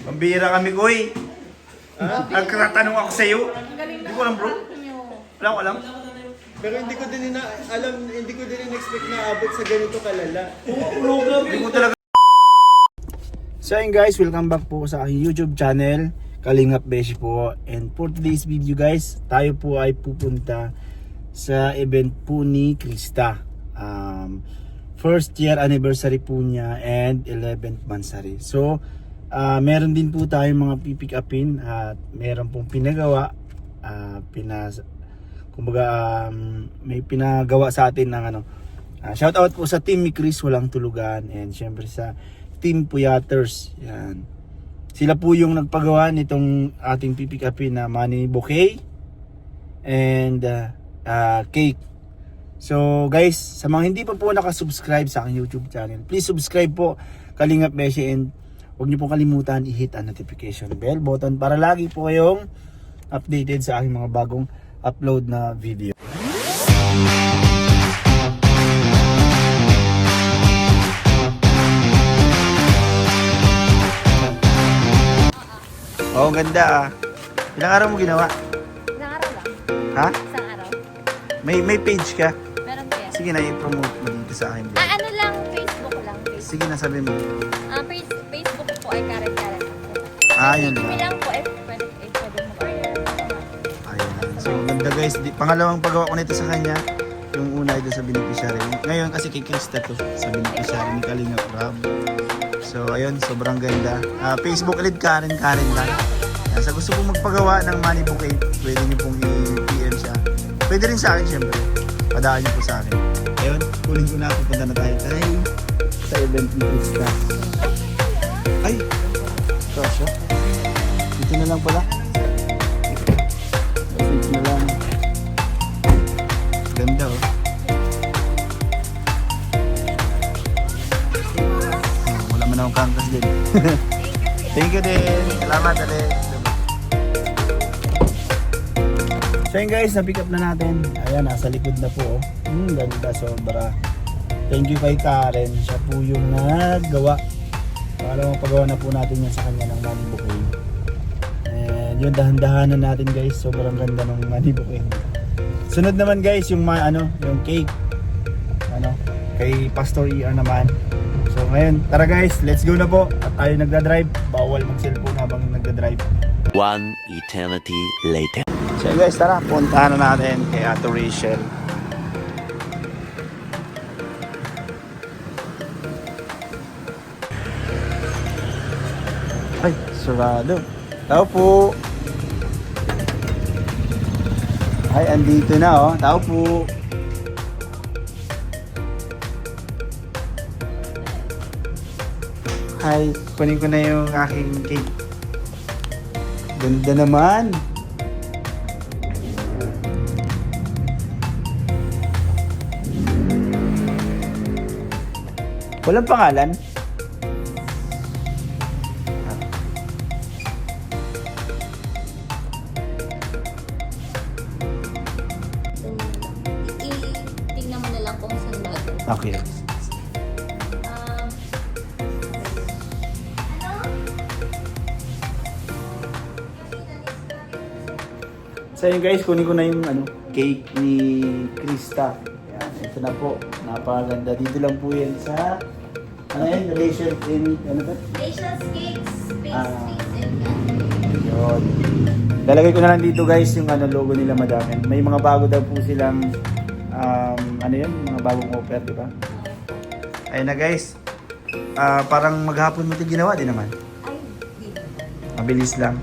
Pambira kami, Koy. Nagtatanong ako sa'yo. Hindi ko alam, bro. Wala ko alam. Pero hindi ko din in-expect na abot sa ganito kalala. Hindi ko talaga. So ayun guys, welcome back po sa aking YouTube channel, Kalingap Beshi po. And for today's video guys, tayo po ay pupunta sa event po ni Krista. First year anniversary po niya and 11th monthsary. So meron din po tayong mga pipick upin at meron pong pinagawa, may pinagawa sa atin ng shout out po sa team ni Chris Walang Tulugan and syempre sa Team Puyaters. Yan. Sila po yung nagpagawa nitong ating pipick upin na money bouquet and cake. So guys, sa mga hindi pa po nakasubscribe sa aking YouTube channel, please subscribe po Kalingap Beshi and huwag niyo po kalimutan i-hit ang notification bell button para lagi po kayong updated sa aking mga bagong upload na video. Oh, ganda ah. Ilang araw mo ginawa? Isang araw lang. Ha? Isang araw. May page ka? Meron kaya. Sige na, i-promote mo dito sa akin. Ano lang, Facebook lang. Facebook. Sige na, sabi mo. Facebook po ay Karen. Yun Email lang. lang po pwede mo order. Ayun. So, ganda guys. Pangalawang pagawa ko nito sa kanya. Yung una ito sa beneficiary. Ngayon kasi kay Krista to. Sa beneficiary ni Kalingap Rob. So, ayun. Sobrang ganda. Facebook ulit Karen lang. Sa gusto pong magpagawa ng money bouquet, pwede nyo pong i-PM siya. Pwede rin sa akin syempre. Padaan nyo po sa akin. Ayun. Kunin ko na. Pupunta na tayo sa event ni Krista. Ay! Ito siya. Dito na lang pala. Dito na lang. Ganda oh. Wala man akong kangkas din. Thank you din. Salamat ulit. So yun guys, na-pick up na natin. Ayan, nasa likod na po. Ganda, sobra. Thank you kay Karen. Siya po yung naggawa. Para mapagawa na po natin yan sa kanya ng money bouquet. And yun, dahan-dahanan natin guys. Sobrang ganda ng money bouquet. Sunod naman guys, yung yung cake. Kay Pastor ER naman. So ngayon, tara guys, let's go na po. At tayo nagdadrive. Bawal mag-cellphone habang nagdadrive. One eternity later. So guys, tara, puntahan na natin kay Ate Rachel. Ay, sarado. Tao po. Ay, andito na oh. Tao po. Ay, kunin ko na yung aking cake. Ganda naman. Walang pangalan? Tingnan mo na lang kung saan bago. Okay. So yun guys, kunin ko na yung cake ni Krista. Yan, ito na po. Napakaganda. Dito lang po yan sa Rachel in Rachel's Cakes, Pastries, and Yun. Lalagay ko na lang dito guys yung logo nila madam. And may mga bago daw po silang mga bagong offer, di ba? Ayun na guys. Parang maghapon mo ito ginawa din naman. Ay, di. Mabilis lang.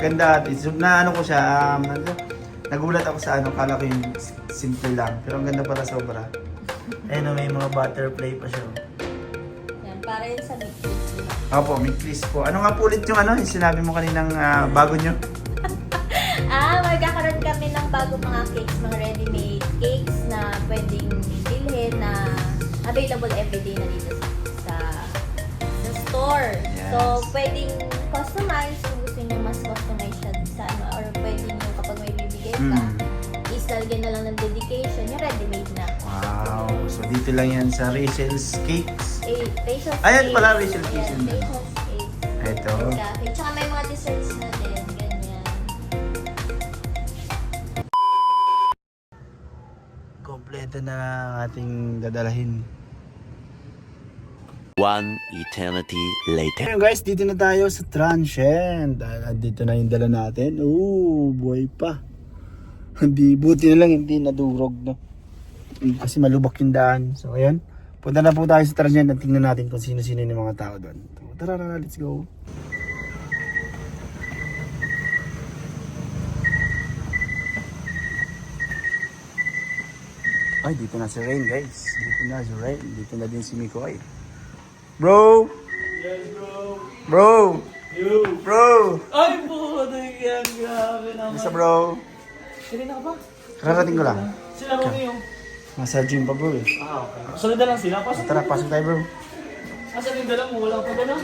Ganda. Ko siya. Nagulat ako sa kala ko yung simple lang. Pero ang ganda pala sobra. Ayun may mga butterfly pa siya. Yan, para yun sa mix. Opo, may crisp po. Ano nga po ulit yung yung sinabi mo kaninang bago nyo? Magkakaroon kami ng bagong mga cakes, mga ready-made cakes na pwedeng bilhin na available everyday na dito sa store. Yes. So, pwedeng customize kung gusto nyo mas customize siya sa or pwede nyo kapag may bibigay ka, isalagyan na lang ng dedication, yung ready-made na. Wow. So, dito lang yan sa Rachel's Cakes. Rachel's Ayan Cakes. pala, Rachel's Ayan, Cakes. Rachel's Cakes. Ito. Cafe. Tsaka may mga desserts na din. Ganyan. Kompleto na ang ating dadalahin. One eternity later. Ngayon guys, dito na tayo sa transient. Dito na yung dala natin. Buhay pa. Hindi, buti na lang hindi nadurog, no? Kasi malubak yung daan. So ayan, punta na po tayo sa transient at tingnan natin kung sino-sino yung mga tao doon. So, tara, let's go. Ay, dito na si Rain guys. Dito na si Rain. Dito na din si Mikoy. Bro! Yes, bro. Bro! You. Bro! Ay, puto yan. Grabe naman. Basta bro? Sige na ka ba? Kararating ko lang. Sila Romeo. Nasa gym pa bro eh. Sunod na lang sila. Pasok. Tara, pasok tayo bro. Asan yung dala mo? Wala pa dala?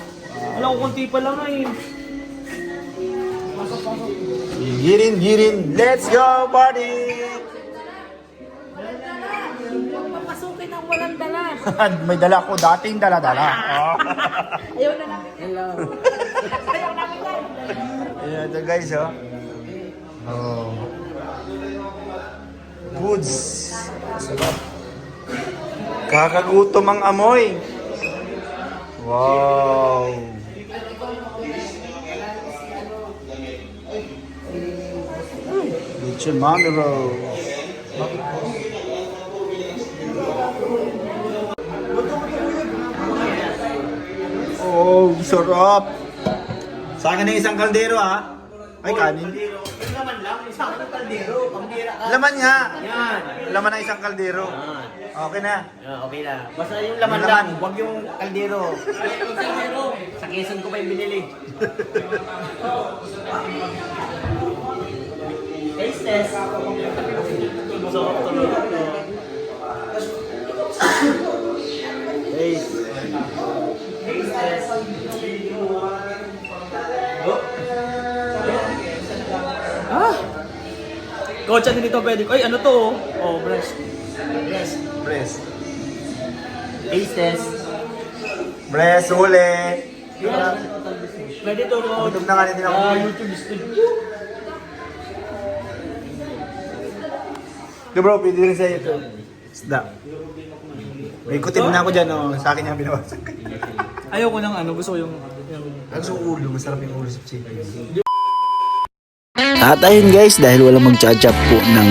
Wala ko kunti pa lang eh. Pasok. Girin! Let's go party! Papasukin ang walang dala. May dala ko, dating dala-dala. Oh. Ayaw na namin. Hello. Ayan ito guys oh. Oh. Goods. Sarap. Kakagutom ang amoy. Wow. Lechon Mami Rose. Oh, sarap. Sa akin na isang kaldero ha. Ay, kanin. Yung laman lang. Isang kaldero. Pambira ka. Laman nga. Yan. Laman ng isang kaldero. Okay na. Okay na. Basta yung laman Yung lang. laman. Huwag yung kaldero. Sa Quezon ko pa yung binili. Taste test. So, Taste. taste test. Kotsa din ito pwede. Ay, ano to? Oh, breast. Breast. Taste test. Breast, huli. Pwede to. Gutom na nga din ako. YouTube studio. Okay bro, pwede rin sa'yo ito. Isda. May kutin na ako dyan, oh. Sa akin yung binawasan. Ayaw ko ng ano, gusto ko yung Ang gusto ko ulo, masarap yung ulo sa chicken. At ayun guys, dahil walang magcha-chop po ng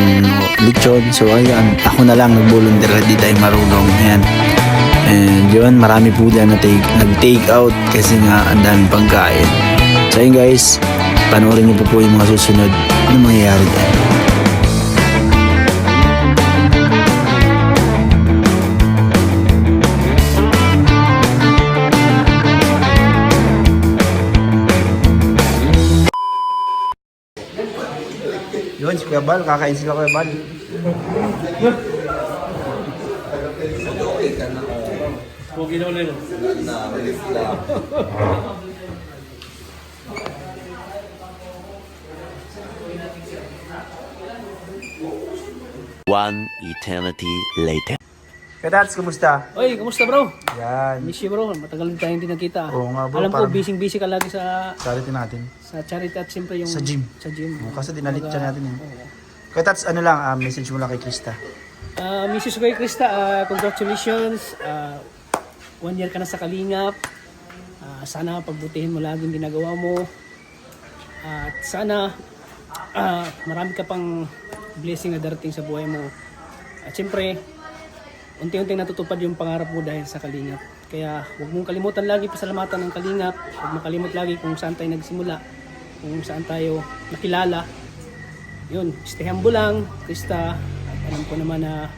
lechon, so ayun, ako na lang nag-volunteer, di tayo marunong. Ayan. And yun, marami po dyan na nag-take out kasi nga ang daming pagkain. So ayun guys, panoorin niyo po yung mga susunod na mangyayari dyan. Yun, si Kuya Bal, kakain sila Kuya Bal. Pogi na ulit. One eternity later. Kuya Tats, kumusta? Oy, kamusta bro? Yan. Miss you bro, matagal din tayo hindi nagkita. Oo nga, bro, Alam ko, parang- busy ka lagi sa Charity natin. charity at siyempre yung... Sa gym. Sa gym. Kasi dinalit siya natin eh. Oo. Kuya Tats, ano lang, message mo lang kay Krista. Mrs. Kuya Krista, congratulations. 1 year ka na sa Kalingap. Sana pagbutihin mo lagi yung ginagawa mo. At sana marami ka pang blessing na darating sa buhay mo. At siyempre, unti-unting natutupad yung pangarap mo dahil sa Kalingap. Kaya huwag mong kalimutan lagi pasalamatan ng Kalingap. Huwag mong kalimut lagi kung saan tayo nagsimula, kung saan tayo nakilala. Yun, stay humble lang, Krista. At alam ko naman na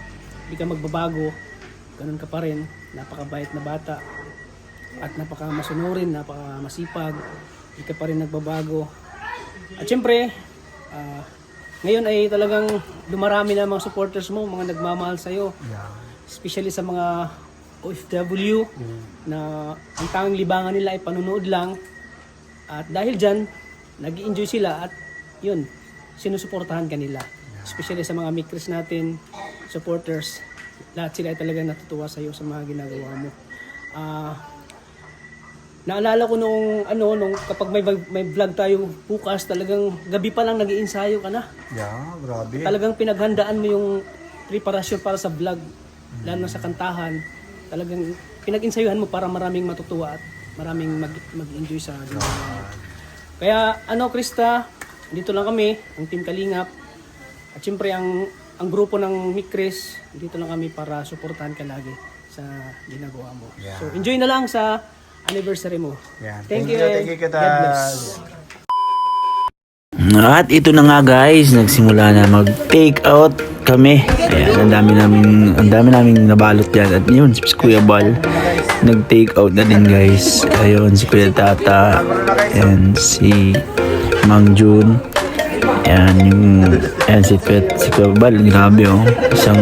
hindi ka magbabago. Ganun ka pa rin. Napakabait na bata. At napakamasunurin, napakamasipag. Hindi ka pa rin nagbabago. At syempre, ngayon ay talagang dumarami na mga supporters mo, mga nagmamahal sa'yo. Especially sa mga OFW na ang tanging libangan nila ay panunood lang. At dahil dyan, nag-i-enjoy sila at yun, sinusuportahan ka nila. Especially sa mga mikris natin, supporters, lahat sila ay talagang natutuwa sa iyo sa mga ginagawa mo. Naalala ko nung kapag may vlog tayo bukas, talagang gabi pa lang nag-iensayo ka na. Yeah, grabe. Talagang pinaghandaan mo yung preparasyon para sa vlog, lalo na sa kantahan. Talagang pinag-insayuhan mo para maraming matutuwa at maraming mag-enjoy sa ginagawa. Kaya Krista, dito lang kami, ang Team Kalingap. At syempre ang grupo ng Mikris, dito lang kami para suportahan ka lagi sa ginagawa mo. Yeah. So enjoy na lang sa anniversary mo. Yeah. Thank you. Thank you, God bless. At ito na nga guys, nagsimula na mag-take out kami. Ayan, ang dami naming nabalot yan. At yun, si Kuya Bal, nag-take out na din guys. Ayun, si Kuya Tata, and si Mang Jun. Ayan, si Kuya Bal, grabe oh. Isang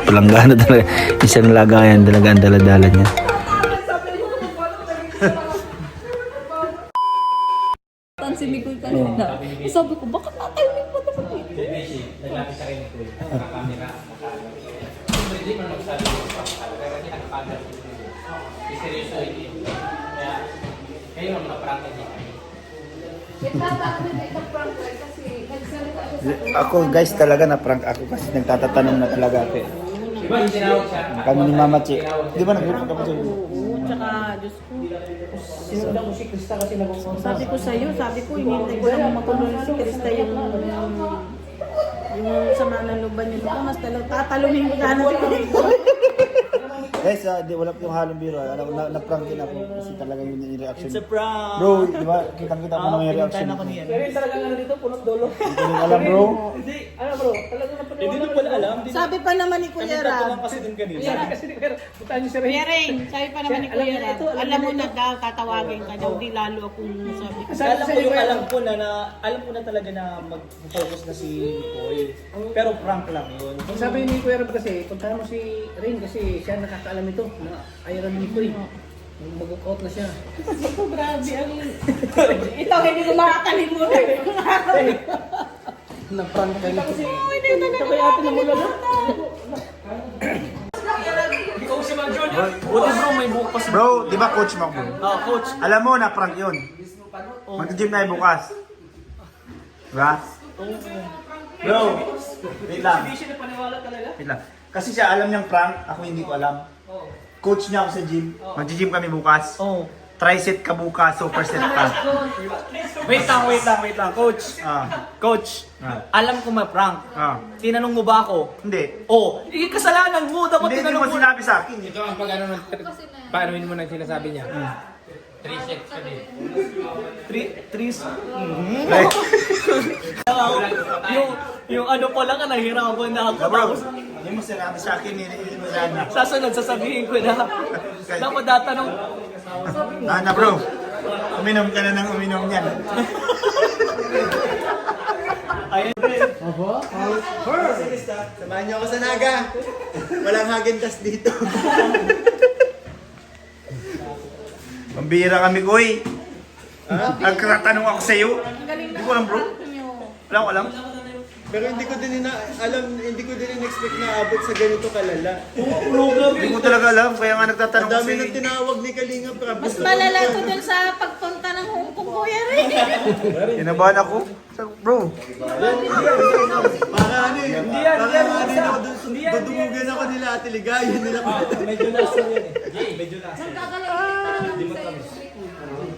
palanggana talaga, isang lagayan talaga ang daladala niya. Si Miguel kanina. Sabi ko, bakit natayunin mo naman dito? Ako guys talaga na-prank ako kasi nagtatatanong na talaga ako. Kami ni Mama Che. Di ba nag-prank kami sa Tsaka, Diyos ko. Sinundan ko si Krista kasi Sabi ko sa'yo, hinintay ko lang matulog si Krista yung sama ng luban niyo. Mas tatalunin mo sana si Krista. Guys, wala po yung halong biro. Na-prank din ako kasi talaga yun yung reaction. It's a prank. Bro, di ba? Kitang-kita mo na yung reaction. Pero yung talagang dito, punot dolo. Hindi ko alam bro. Hindi, bro, talagang napaniwala. Hindi pala alam. Sabi pa naman ni Kuya Rab. Kasi dun kanina. Sabi kasi ni Kuya Rab, puntahan niyo si Ray. Yering, sabi pa naman ni Kuya Rab, alam mo na daw, tatawagin ka daw, di lalo akong sabi ko. Alam ko yung alam ko na talaga na mag-focus na si Koy. Pero prank lang yun. Ang sabi ni Kuya Rab kasi, puntahan mo si Rain kasi siya nakakaalam ito na ayaw ni Koy. Mag-out na siya. Ako, grabe ang... Ito, hindi ko makakalimutan. Na-prank ka na. Ito kaya ate na mula na. Ikaw si Mang John. Buti bro, may buhok pa si Bro, di ba coach mo ako? coach. Alam mo na prank yun. Mag-gym tayo bukas. Diba? Bro, wait lang. Hindi siya napaniwala talaga. Wait lang. Kasi siya alam niyang prank, ako hindi ko alam. Coach niya ako sa gym. Mag-gym kami bukas. Oh. Tricep ka bukas, superset ka. Wait lang, coach. Coach, alam ko ma-prank. Tinanong mo ba ako? Hindi. Oh, kasalanan mo. Dapat Hindi tinanong mo mo. sinabi sa akin. Ito ang paano mo nang sinasabi niya? 3 sets ka din. 3 yung ano pala ka, nahihirapan na ako. Bro, hindi mo sinabi sa akin, hindi mo sana. Sasunod, sasabihin ko na. Dapat datanong. Ana bro, uminom ka na ng uminom niyan. Samahan niyo ako sa Naga. Walang Häagen-Dazs dito. Pambira kami, Koy. Nagtatanong ako sa iyo. Hindi ko alam, bro. Wala ko alam. Pero hindi ko din in-expect na abot sa ganito kalala. Hindi ko talaga alam, kaya nga nagtatanong Ang ako dami sa nang tinawag ni Kalinga Prab. Mas malala ko dun sa pagpunta ng Hong Kong, Kuya Ray. Kinabahan ako. Bro, Para ano eh. Parang ano yun ako dun. Dudumugan ako nila Ate Ligaya. Nila ko.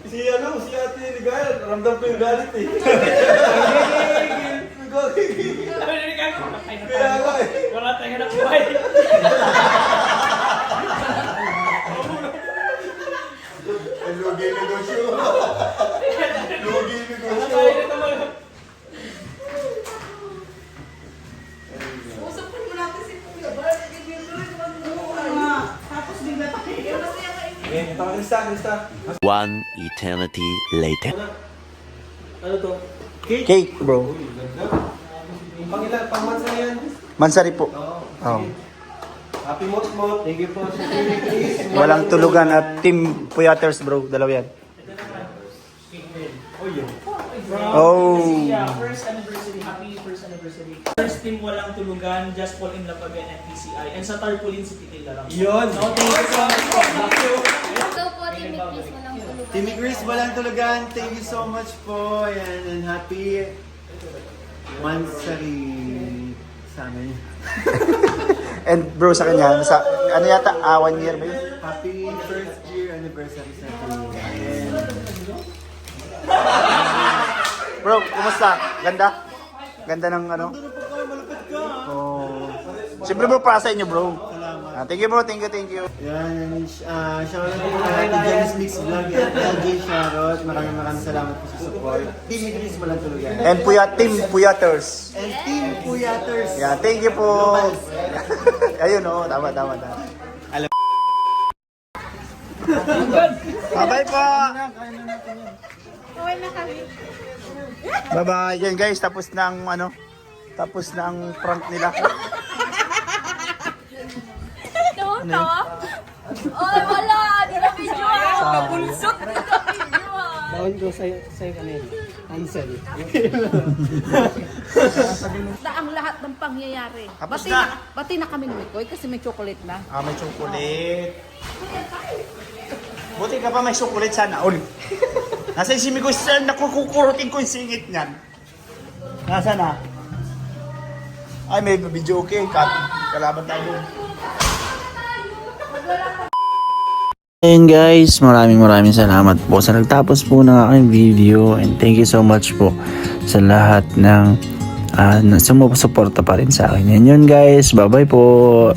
Si Ate Ligaya, ramdam ko yung galit eh. Kaya nga eh. Wala tayong hanap buhay. Lugi negosyo. Lugi negosyo. Usapan mo natin si Kuya Bal. Tapos bigla tayo. Krista. One eternity later. Ano to? cake, bro. Pang-mansa yan. Mansari po. Oh. Happy Mot. Thank you po sa Chris. Walang tulugan at Team Puyaters, bro. Dalawa yan. Oh. Yeah, first anniversary. Happy first anniversary. First team Walang Tulugan, Just Fall in Love Again, and PCI. And sa Tarpaulin City Larang. Yun! No, thank you so much po. Thank you. So po, Team Chris, walang tulugan. Timmy Chris, Walang Tulugan, thank you so much po. Yan, and happy Mansari sa amin. And bro, sa kanya, ano yata, 1 year ba yun? Happy first year anniversary sa atin. Bro, kumusta? Ganda? Ganda ng ano? Malapit ka! Oh. Siyempre bro, para sa inyo bro. Thank you bro, thank you. Yan, shoutout po kay Ate Janice Mix Vlog at LJ Sharot. Maraming salamat po sa support. Team Chris, Walang Tulugan. And Team Puyaters. And Team Puyaters. Yeah, thank you po. Ayun oh, tama. Bye-bye po. Bye-bye. Yan guys, tapos na ang prank nila. Oy, wala! Di na video ah! Kabulsot! Di na video ah! Bawal ko sa'yo kanina. Ansel. Ang lahat ng pangyayari. Tapos Bati na. Bati na kami ni Mikoy kasi may chocolate na. May chocolate. Buti ka pa may chocolate sana. Uli. Nasa si Mikoy saan nakukukurutin ko yung singit niyan. Nasa na? Ay, may video okay. Kalaban tayo dun. Ayun guys, maraming salamat po sa nagtapos po ng aking video, and thank you so much po sa lahat ng sumusuporta pa rin sa akin. Yan yun guys, bye bye po.